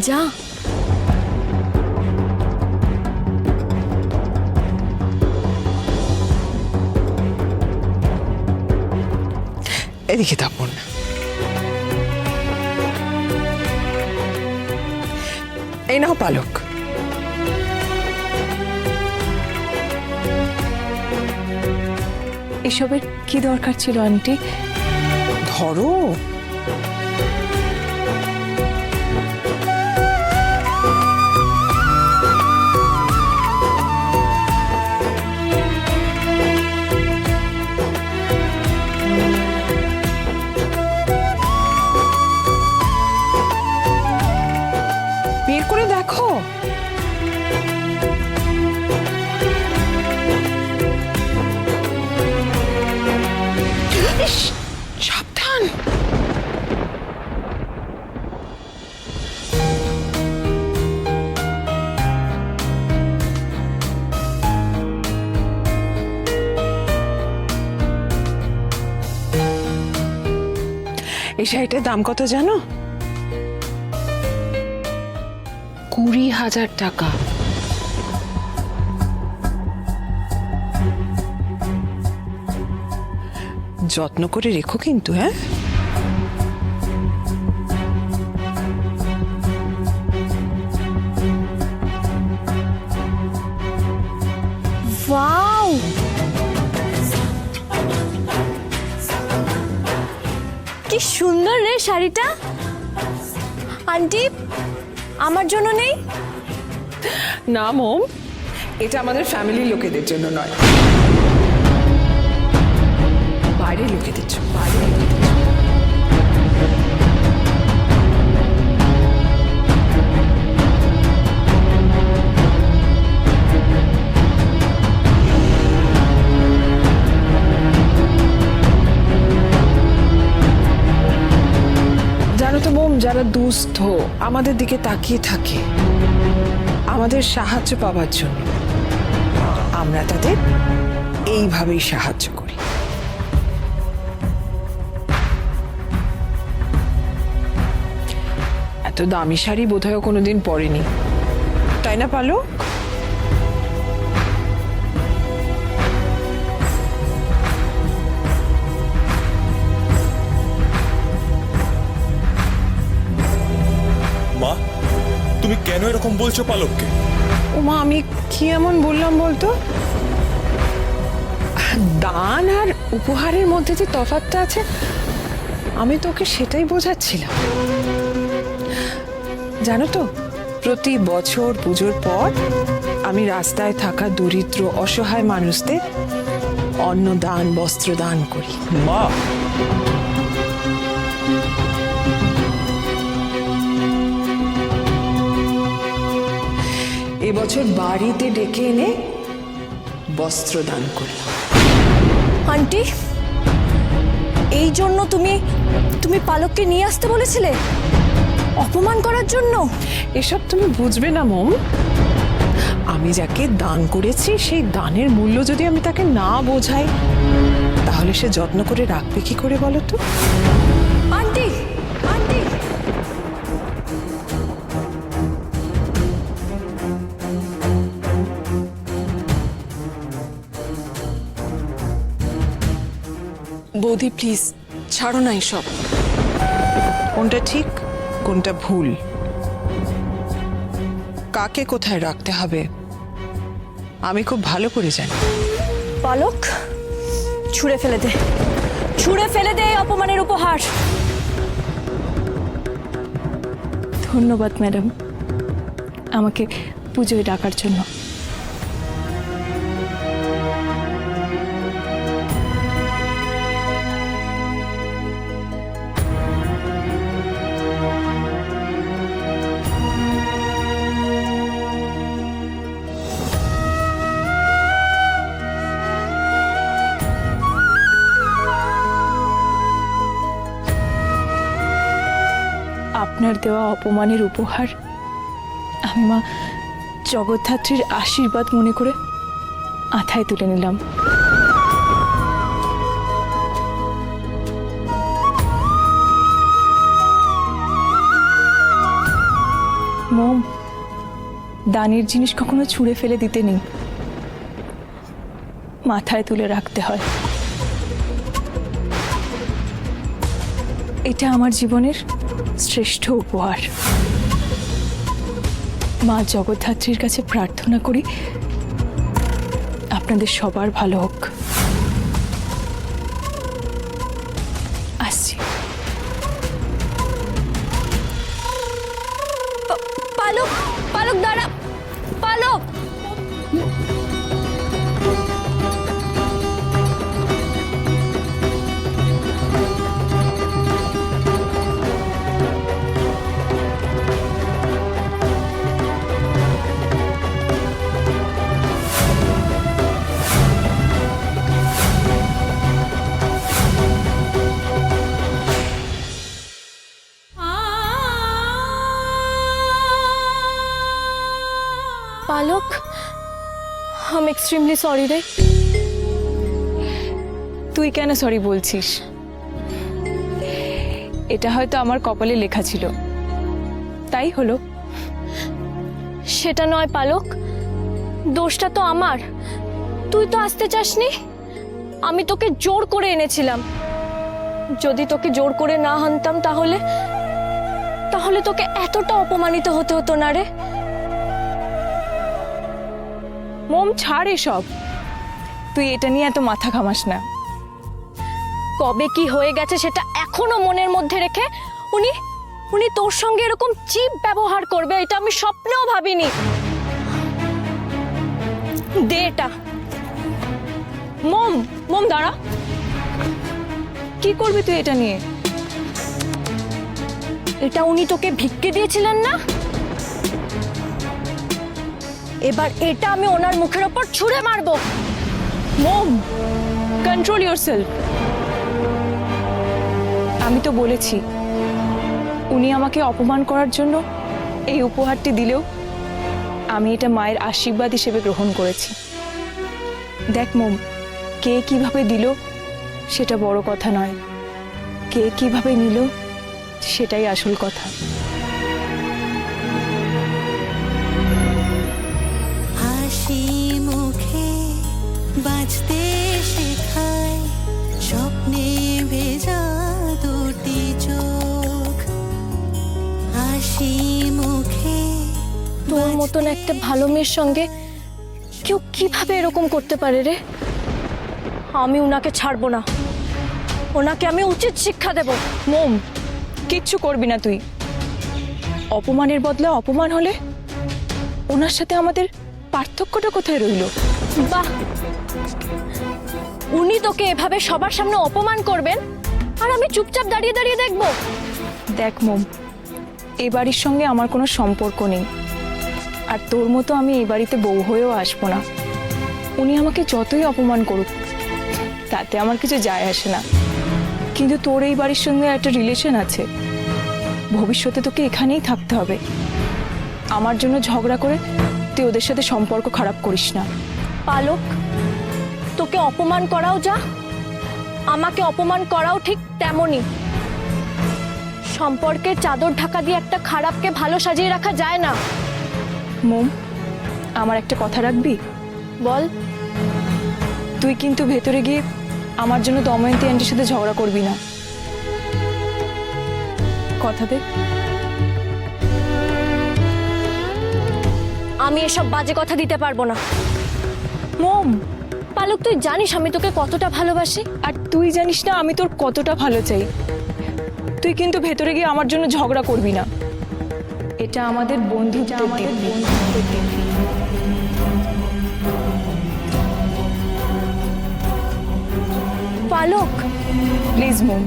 যা। এদিকে তপন, এই নাও পালক। এসবের কি দরকার ছিল আন্টি? ধরো। বের করে দেখো। ইস, সাবধান। এই শাড়িটার দাম কত জানো? 20,000 টাকা। যত্ন করে রেখো কিন্তু, হ্যাঁ? ওয়াও, কি সুন্দর রে শাড়িটা। আন্টি, আমার জন্য নেই? না মোম, এটা আমাদের ফ্যামিলির লোকেদের জন্য নয়, বাইরের লোকেদের জন্য। জানো তো মোম, যারা দুস্থ আমাদের দিকে তাকিয়ে থাকে আমাদের সাহায্য পাওয়ার জন্য, আমরা তাদের এইভাবেই সাহায্য করি। এত দামি শাড়ি বোধহয় কোনোদিন পরেনি, তাই না পালক? মা, তুমি কেন এরকম বলছো পালককে? ওমা, আমি কি এমন বললাম বলতো? দান আর উপহারের মধ্যে যে তফাৎটা আছে, আমি তোকে সেটাই বোঝাচ্ছিলাম। জানো তো, প্রতি বছর পুজোর পর আমি রাস্তায় থাকা দরিদ্র অসহায় মানুষদের অন্ন দান, বস্ত্র দান করি। মা, এবছর বাড়িতে ডেকে এনে বস্ত্র দান করলাম। আন্টি, এই জন্য তুমি পালককে নিয়ে আসতে বলেছিলে? অপমান করার জন্য? এসব তুমি বুঝবে না মোম। আমি যাকে দান করেছি সেই দানের মূল্য যদি আমি তাকে না বোঝাই, তাহলে সে যত্ন করে রাখবে কি করে বলো তো? আন্টি, আন্টি, বৌদি প্লিজ ছাড়ো না এসব। কোনটা ঠিক কোনটা ভুল, কাকে কোথায় রাখতে হবে আমি খুব ভালো করে জানি। পালক, ছুঁড়ে ফেলে দে, ছুঁড়ে ফেলে দে এই অপমানের উপহার। ধন্যবাদ ম্যাডাম, আমাকে পুজোয় ডাকার জন্য। আপনার দেওয়া অপমানের উপহার আমি মা জগদ্ধাত্রীর আশীর্বাদ মনে করে আথায় তুলে নিলাম। দানের জিনিস কখনো ছুঁড়ে ফেলে দিতে নেই, মাথায় তুলে রাখতে হয়। এটা আমার জীবনের শ্রেষ্ঠ উপহার। মা জগদ্ধাত্রীর কাছে প্রার্থনা করি আপনাদের সবার ভালো হোক। আসছি। পালক, পালক দাঁড়া, পালক। পালক, আই এক্সট্রিমলি সরি রে। তুই কেন সরি বলছিস? এটা হয়তো আমার কপালে লেখা ছিল, তাই হলো। সেটা নয় পালক, দোষটা তো আমার। তুই তো আসতে চাসনি, আমি তোকে জোর করে এনেছিলাম। যদি তোকে জোর করে না আনতাম তাহলে তাহলে তোকে এতটা অপমানিত হতে হতো না রে। মোম, ছাড় এসব। তুই এটা নিয়ে এত মাথা ঘামাস না। কবে কি হয়ে গেছে সেটা এখনো মনের মধ্যে রেখে উনি উনি তোর সঙ্গে এরকম চিপ ব্যবহার করবে এটা আমি স্বপ্নেও ভাবিনি। দে এটা। মোম, মোম দাঁড়া। কি করবি তুই এটা নিয়ে? এটা উনি তোকে ভিক্ষে দিয়েছিলেন না? এবার এটা আমি ওনার মুখের ওপর ছুঁড়ে মারবো। মোম, কন্ট্রোল ইয়োরসেলফ। আমি তো বলেছি উনি আমাকে অপমান করার জন্য এই উপহারটি দিলেও আমি এটা মায়ের আশীর্বাদ হিসেবে গ্রহণ করেছি। দেখ মোম, কে কিভাবে দিল সেটা বড় কথা নয়, কে কিভাবে নিল সেটাই আসল কথা। হাসি মুখে বাঁচতে শেখায়, স্বপ্নে ভেজা দুটি চোখ। হাসি মুখে তোর মতন একটা ভালো মেয়ের সঙ্গে কেউ কিভাবে এরকম করতে পারে রে? আমি ওনাকে ছাড়বো না, ওনাকে আমি উচিত শিক্ষা দেব। মোম, কিচ্ছু করবি না তুই। অপমানের বদলে অপমান হলে ওনার সাথে আমাদের পার্থক্যটা কোথায় রইল? বাহ, উনি তোকে এভাবে সবার সামনে অপমান করবেন আর আমি চুপচাপ দাঁড়িয়ে দাঁড়িয়ে দেখবো? দেখ মোম, এ বাড়ির সঙ্গে আমার কোনো সম্পর্ক নেই, আর তোর মতো আমি এই বাড়িতে বউ হয়েও আসবো না। উনি আমাকে যতই অপমান করুক তাতে আমার কিছু যায় আসে না, কিন্তু তোর এই বাড়ির সঙ্গে একটা রিলেশন আছে। ভবিষ্যতে তোকে এখানেই থাকতে হবে। আমার জন্য ঝগড়া করে তুই ওদের সাথে সম্পর্ক খারাপ করিস না। পালক, তোকে অপমান করাও যা, আমাকে অপমান করাও ঠিক তেমনই। সম্পর্কের চাদর ঢাকা দিয়ে একটা খারাপকে ভালো সাজিয়ে রাখা যায় না। মোম, আমার একটা কথা রাখবি? বল। তুই কিন্তু ভেতরে গিয়ে আমার জন্য দময়ন্তী আন্টির সাথে ঝগড়া করবি না, কথা দে। আমি এসব বাজে কথা দিতে পারবো না। মোম, পালক, তুই জানিস আমি তোকে কতটা ভালোবাসি। আর তুই জানিস না আমি তোর কতটা ভালো চাই। তুই কিন্তু ভেতরে গিয়ে আমার জন্য ঝগড়া করবি না। এটা আমাদের বন্ধুত্বের দিন। পালক, প্লিজ মোম।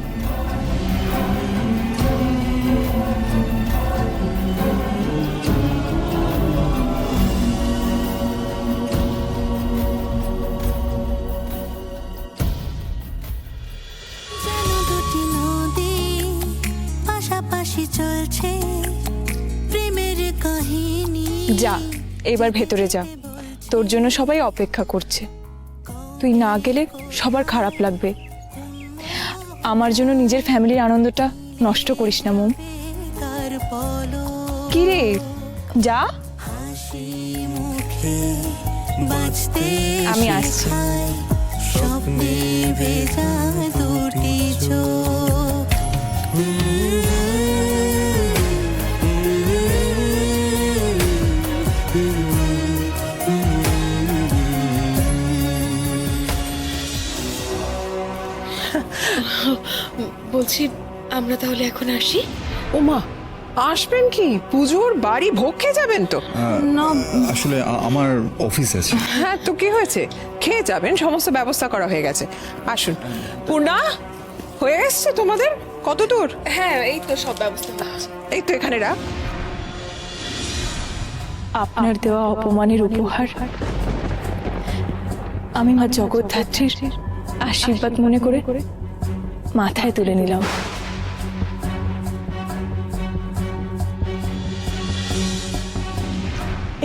যেন দুটি নদী পাশাপাশি চলছে, প্রেমের কাহিনী। যা, এবার ভেতরে যা, তোর জন্য সবাই অপেক্ষা করছে। তুই না গেলে সবার খারাপ লাগবে। আমার জন্য নিজের ফ্যামিলির আনন্দটা নষ্ট করিস না মোম। কার পলক কি রে, যা। হাসি মুখে বাঁচতে আমি আসছি। শেখায়, স্বপ্নে ভেজা দুটি চোখ। বলছি আমরা তাহলে এখন আসি। ওমা আসবেন কি? পুজোর বাড়ি ভোগ খেয়ে যাবেন তো? না, আসলে আমার অফিস আছে। হ্যাঁ তো কি হয়েছে, খেয়ে যাবেন, সমস্ত ব্যবস্থা করা হয়ে গেছে। আসুন। পূর্ণা, হয়ে এসছে তোমাদের? কত দূর? হ্যাঁ এই তো সব ব্যবস্থা হচ্ছে। এই তো এখানে রাখ। আপনার দেওয়া অপমানের উপহার আমি মা জগদ্ধাত্রীর আশীর্বাদ মনে করে মাথায় তুলে নিলাম।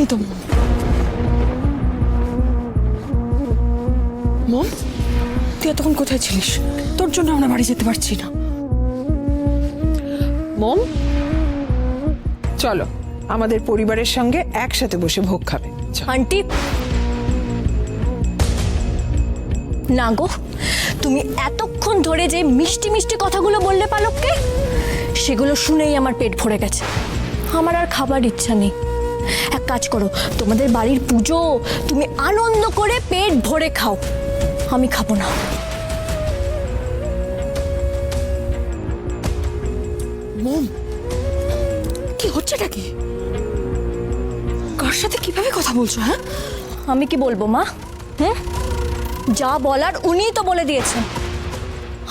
এই তো মম, তুই এতক্ষণ কোথায় ছিলিস? তোর জন্য আমরা বাড়ি যেতে পারছি না। মম, চলো আমাদের পরিবারের সঙ্গে একসাথে বসে ভোগ খাবে। চলো। আন্টি, না গো, তুমি এতক্ষণ ধরে যে মিষ্টি মিষ্টি কথাগুলো বললে পালককে, সেগুলো শুনেই আমার পেট ভরে গেছে। আমার আর খাবার ইচ্ছা নেই। এক কাজ করো, তোমাদের বাড়ির পুজো, তুমি আনন্দ করে পেট ভরে খাও, আমি খাবো না। মম, কি হচ্ছেটা কি? কার সাথে কিভাবে কথা বলছো? হ্যাঁ আমি কি বলবো মা? হুম, যা বলার উনিই তো বলে দিয়েছেন,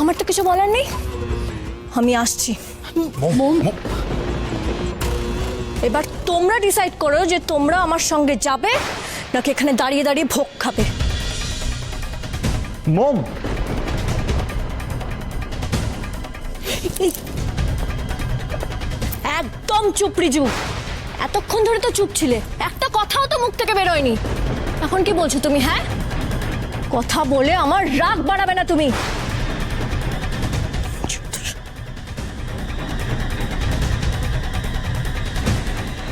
আমার তো কিছু বলার নেই। আমি আসছি। এবার তোমরা ডিসাইড করো যে তোমরা আমার সঙ্গে যাবে নাকি এখানে দাঁড়িয়ে দাঁড়িয়ে ভোগ খাবে। মম, একদম চুপ রিজু, এতক্ষণ ধরে তো চুপ ছিলে, একটা কথাও তো মুখ থেকে বেরোয়নি। এখন কি বলছো তুমি? হ্যাঁ, কথা বলে আমার রাগ বাড়াবে না তুমি।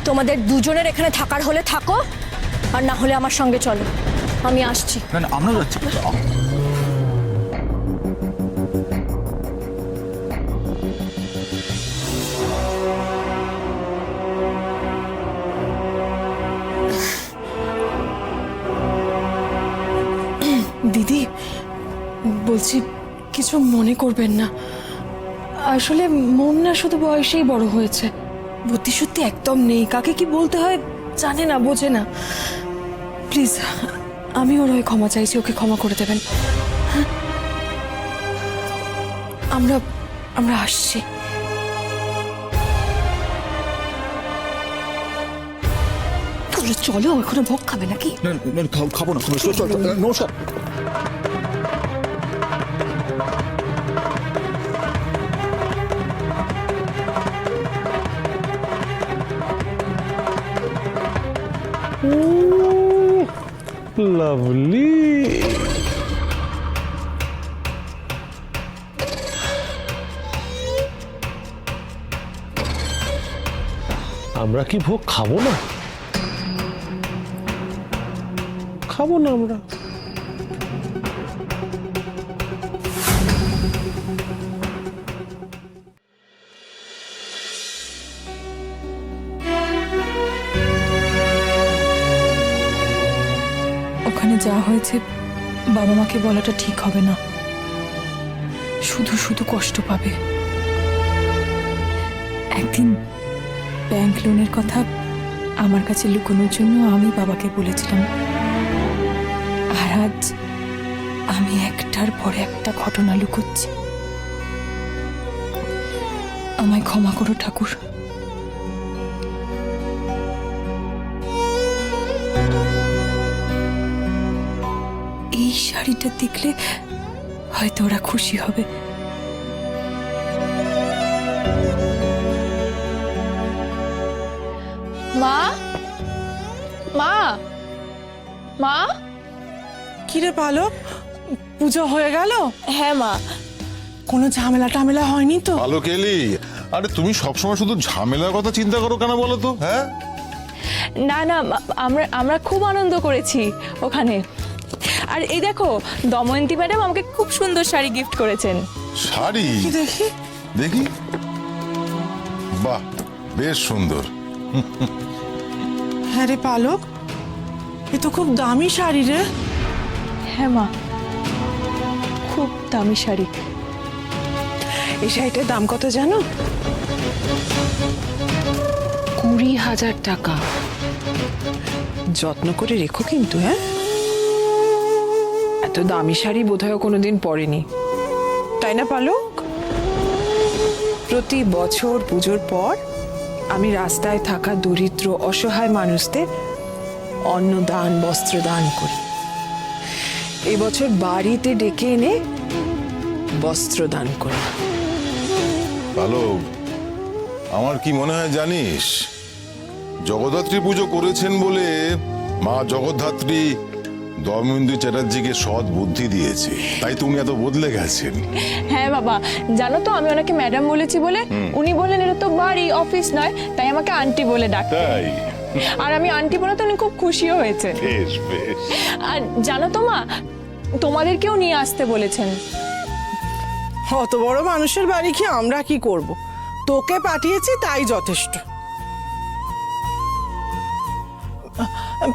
তোমাদের দুজনের এখানে থাকার হলে থাকো, আর না হলে আমার সঙ্গে চলো, আমি আসছি। না না, আমরা যাচ্ছি। দিদি, বলছি কিছু মনে করবেন না। আসলে মন না শুধু বয়সেই বড় হয়েছে, বুদ্ধি সত্যি একদম নেই। কাকে কি বলতে হয় জানে না, বোঝে না। প্লিজ, আমি ওর হয়ে ক্ষমা চাইছি, ওকে ক্ষমা করে দেবেন। হ্যাঁ? আমরা আসছি। চলো, এখনো ভোগ খাবে নাকি? না না, খাবো না। নমস্কার। লাভলি। আমরা কি ভোগ খাবো না? খাবো না আমরা? ওখানে যা হয়েছে বাবা মাকে বলাটা ঠিক হবে না, শুধু শুধু কষ্ট পাবে। একদিন ব্যাংক লোনের কথা আমার কাছে লুকোনোর জন্য আমি বাবাকে বলেছিলাম, আর আজ আমি একটার পর একটা ঘটনা লুকোচ্ছি। আমায় ক্ষমা করো ঠাকুর। এই শাড়িটা দেখলে হয়তো ওরা খুশি হবে। মা, মা, মা। কিরে পালক, পুজো হয়ে গেল? হ্যাঁ মা। কোনো ঝামেলা টামেলা হয়নি তো? ভালো কেলি। আরে তুমি সবসময় শুধু ঝামেলার কথা চিন্তা করো কেন বলো তো? হ্যাঁ, না না আমরা আমরা খুব আনন্দ করেছি ওখানে। আর এই দেখো দময়ন্তী ম্যাডাম আমাকে খুব সুন্দর শাড়ি গিফট করেছেন। শাড়ি দেখি দেখি, বাহ বেশ সুন্দর। হ্যাঁ রে পালক, এ তো খুব দামি শাড়ি রে। হ্যাঁ মা, খুব দামি শাড়ি। এই শাড়িটার দাম কত জানো? 20,000 টাকা। যত্ন করে রেখো কিন্তু, হ্যাঁ? এত দামি শাড়ি বোধহয় কোনোদিন পরেনি, তাই না পালক? প্রতি বছর পুজোর পর আমি রাস্তায় থাকা দরিদ্র অসহায় মানুষদের অন্ন দান, বস্ত্র দান করি। এবছর বাড়িতে ডেকে এনে বস্ত্র দান করি। ভালো, আমার কি মনে হয় জানিস, জগদ্ধাত্রী পুজো করেছেন বলে মা জগদ্ধাত্রী দময়ন্তী চ্যাটার্জিকে সৎ বুদ্ধি দিয়েছে, তাই তুমি এত বদলে গেছেন। হ্যাঁ বাবা, জানো তো আমি ওনাকে ম্যাডাম বলেছি বলে উনি বললেন এটা তো বাড়ি, অফিস নয়, তাই আমাকে আন্টি বলে ডাকতে। তাই আর আমি আন্টি বলে তো উনি খুব খুশিও হয়েছে। বেশ বেশ। আর জানো তো মা, তোমাদেরকেও নিয়ে আসতে বলেছেন। অত বড় মানুষের বাড়ি কি আমরা কি করব? তোকে পাঠিয়েছি তাই যথেষ্ট।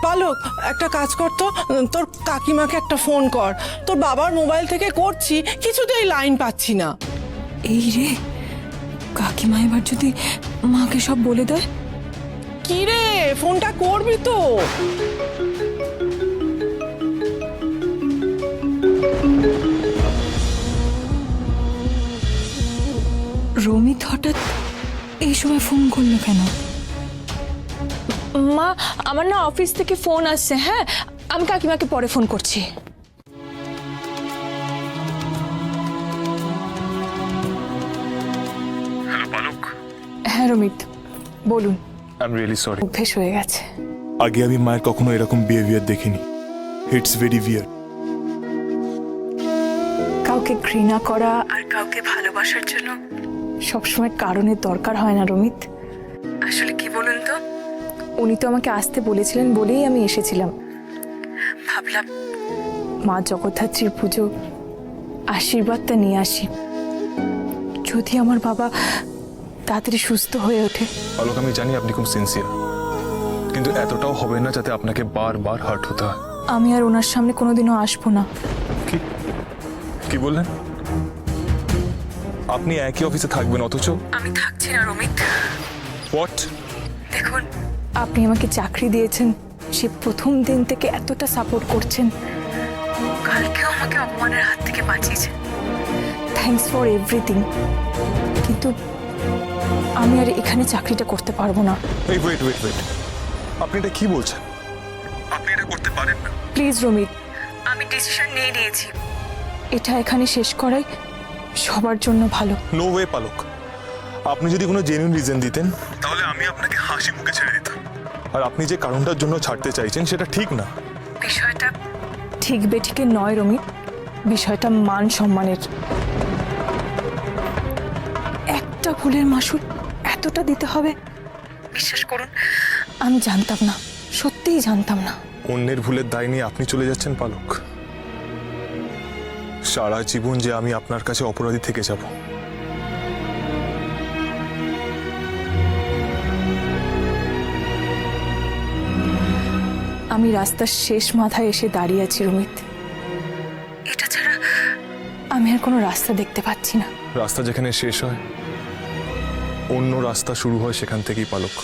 পালক, একটা কাজ কর তো, তোর কাকিমাকে একটা ফোন কর। তোর বাবার মোবাইল থেকে করছি, কিছুতেই লাইন পাচ্ছি না। এই রে, কাকিমা এবার যদি মাকে সব বলে দেয়। কি রে, ফোনটা করবি তো? রমিত হঠাৎ এই সময় ফোন করলো কেন? মা, আমার না অফিস থেকে ফোন আসছে। হ্যাঁ, আমি কাকিমাকে পরে ফোন করছি। হ্যাঁ রমিত, বলুন। I am really sorry. অভ্যেস হয়ে গেছে। আগে আমি মায়ের কখনো এরকম বিহেভিয়ার দেখিনি। It's very weird. কাউকে ঘৃণা করা আর কাউকে ভালোবাসার জন্য সবসময় কারণের দরকার হয় না রমিত। আসলে কি বলুন তো, উনি তো আমাকে আসতে বলেছিলেন বলেই আমি এসেছিলাম। ভাবলাম মা জগদ্ধাত্রীর পুজো, আশীর্বাদটা নিয়ে আসি, যদি আমার বাবা তাড়াতাড়ি সুস্থ হয়ে ওঠে। পালক, আমি জানি আপনি খুব সিনসিয়ার, কিন্তু এতটাও হবে না যাতে আপনাকে বারবার হার্ট হতে হয়। আমি আর ওনার সামনে কোনোদিনও আসবো না। কি কি বললেন? আপনি একই অফিসে থাকবেন অথচ? আমি থাকছি না রমিত। হোয়াট? দেখুন, আপনি আমাকে চাকরি দিয়েছেন, সে প্রথম দিন থেকে এতটা সাপোর্ট করছেন, কালকেও আমাকে অপমানের হাত থেকে বাঁচিয়েছেন। Thanks for everything. কিন্তু আমি আর এখানে চাকরিটা করতে পারবো না। এই ওয়েট ওয়েট ওয়েট, আপনি এটা কি বলছেন? আপনি এটা করতে পারেন না। প্লিজ রমিত, আমি ডিসিশন নিয়ে নিয়েছি, এটা এখানে শেষ করাই সবার জন্য ভালো। নো ওয়ে পালক, আপনি যদি কোনো জেনুইন রিজন দিতেন তাহলে আমি আপনাকে হাসি মুখে ছেড়ে দিতাম। আর আপনি যে কারণটার জন্য ছাড়তে চাইছেন সেটা ঠিক না। বিষয়টা ঠিক বেঠিকের নয় রমিত, বিষয়টা মান সম্মানের। একটা ভুলের মাসুল এতটা দিতে হবে, বিশ্বাস করুন আমি জানতাম না, সত্যিই জানতাম না। অন্যের ভুলের দায় নিয়ে আপনি চলে যাচ্ছেন পালক। সারা জীবন যে আমি আপনার কাছে অপরাধী থেকে যাব। আমি রাস্তার শেষ মাথায় এসে দাঁড়িয়ে আছি রমিত, এটা ছাড়া আমি আর কোনো রাস্তা দেখতে পাচ্ছি না। রাস্তা যেখানে শেষ হয় অন্য রাস্তা শুরু হয় সেখান থেকেই পালক।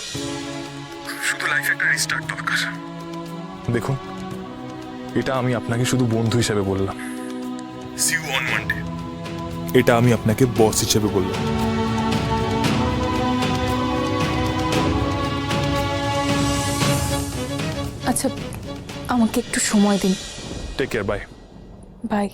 শুধু লাইফে একটা রিস্টার্ট দরকার। দেখুন, এটা আমি আপনাকে শুধু বন্ধু হিসেবে বললাম। See you on Monday. এটা আমি আপনাকে বস হিসেবে বললাম। আচ্ছা, আমাকে একটু সময় দিন। Take care, bye. বাই।